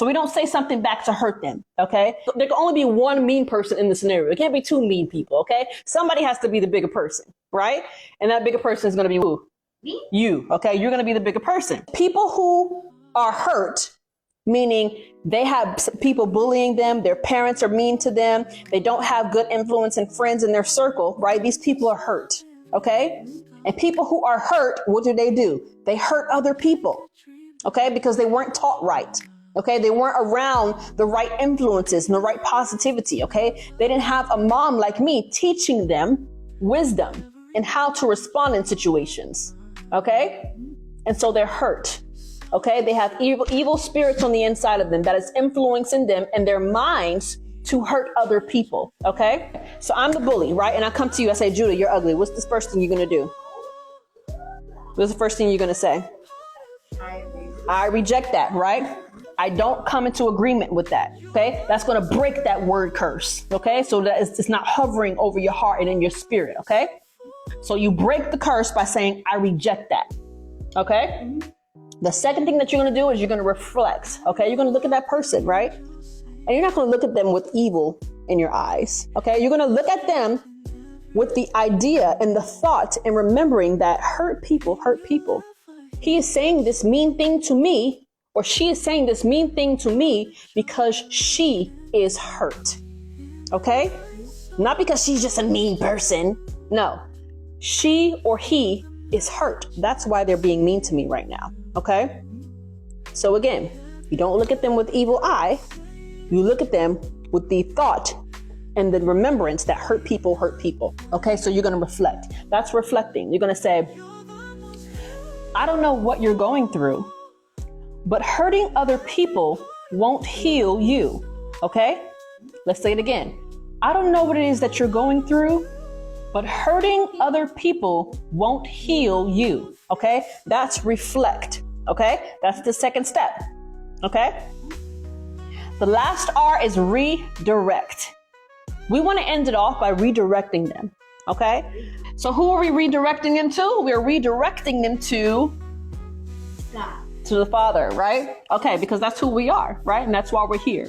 So we don't say something back to hurt them, okay? There can only be one mean person in the scenario. It can't be two mean people, okay? Somebody has to be the bigger person, right? And that bigger person is going to be who? Me? You, okay? You're going to be the bigger person. People who are hurt, meaning they have people bullying them, their parents are mean to them, they don't have good influence and friends in their circle, right? These people are hurt, okay? And people who are hurt, what do? They hurt other people, okay? Because they weren't taught right, okay? They weren't around the right influences and the right positivity, okay? They didn't have a mom like me teaching them wisdom and how to respond in situations, okay? And so they're hurt. Okay, they have evil spirits on the inside of them that is influencing them and their minds to hurt other people. Okay, so I'm the bully, right? And I come to you, I say, Judah, you're ugly. What's the first thing you're gonna do? What's the first thing you're gonna say? I reject that, right? I don't come into agreement with that. Okay, that's gonna break that word curse. Okay, so that it's not hovering over your heart and in your spirit. Okay, so you break the curse by saying, I reject that. Okay. The second thing that you're going to do is you're going to reflect, okay? You're going to look at that person, right? And you're not going to look at them with evil in your eyes, okay? You're going to look at them with the idea and the thought and remembering that hurt people hurt people. He is saying this mean thing to me, or she is saying this mean thing to me because she is hurt, okay? Not because she's just a mean person. No, she or he is hurt. That's why they're being mean to me right now. Okay? So again, you don't look at them with evil eye. You look at them with the thought and the remembrance that hurt people hurt people. Okay? So you're going to reflect. That's reflecting. You're going to say, I don't know what you're going through, but hurting other people won't heal you. Okay? Let's say it again. I don't know what it is that you're going through, but hurting other people won't heal you, okay? That's reflect, okay? That's the second step, okay? The last R is redirect. We want to end it off by redirecting them, okay? So who are we redirecting them to? We're redirecting them to God. To the Father, right? Okay, because that's who we are, right? And that's why we're here.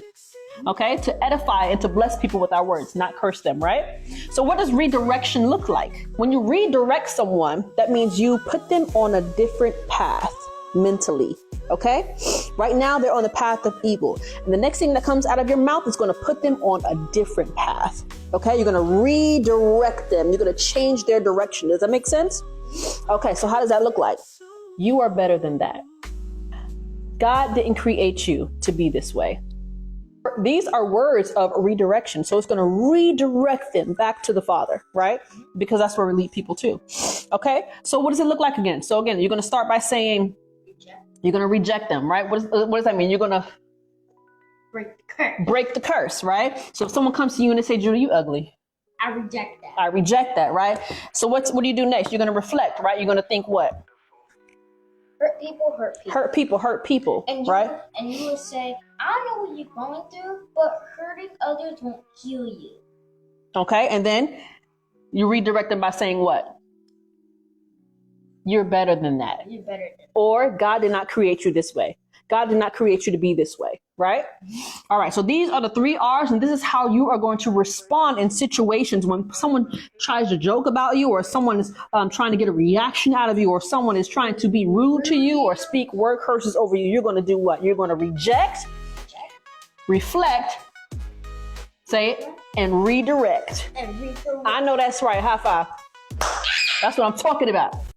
Okay, to edify and to bless people with our words, not curse them, right? So what does redirection look like? When you redirect someone, that means you put them on a different path mentally, okay? Right now, they're on the path of evil. And the next thing that comes out of your mouth is going to put them on a different path, okay? You're going to redirect them. You're going to change their direction. Does that make sense? Okay, so how does that look like? You are better than that. God didn't create you to be this way. These are words of redirection. So it's going to redirect them back to the Father, right? Because that's where we lead people to. Okay. So what does it look like again? So again, you're going to start by saying, you're going to reject them, right? What does that mean? You're going to break the curse, right? So if someone comes to you and they say, Judah, you ugly. I reject that. I reject that, right? So what do you do next? You're going to reflect, right? You're going to think what? Hurt people hurt people. Hurt people hurt people, and right? And you would say, I don't know what you're going through, but hurting others won't heal you. Okay, and then you redirect them by saying what? You're better than that. You're better than that. Or God did not create you this way. God did not create you to be this way, right? All right, so these are the 3 R's, and this is how you are going to respond in situations when someone tries to joke about you, or someone is trying to get a reaction out of you, or someone is trying to be rude to you or speak word curses over you. You're going to do what? You're going to reject, reflect, say it, and redirect. I know that's right. High five. That's what I'm talking about.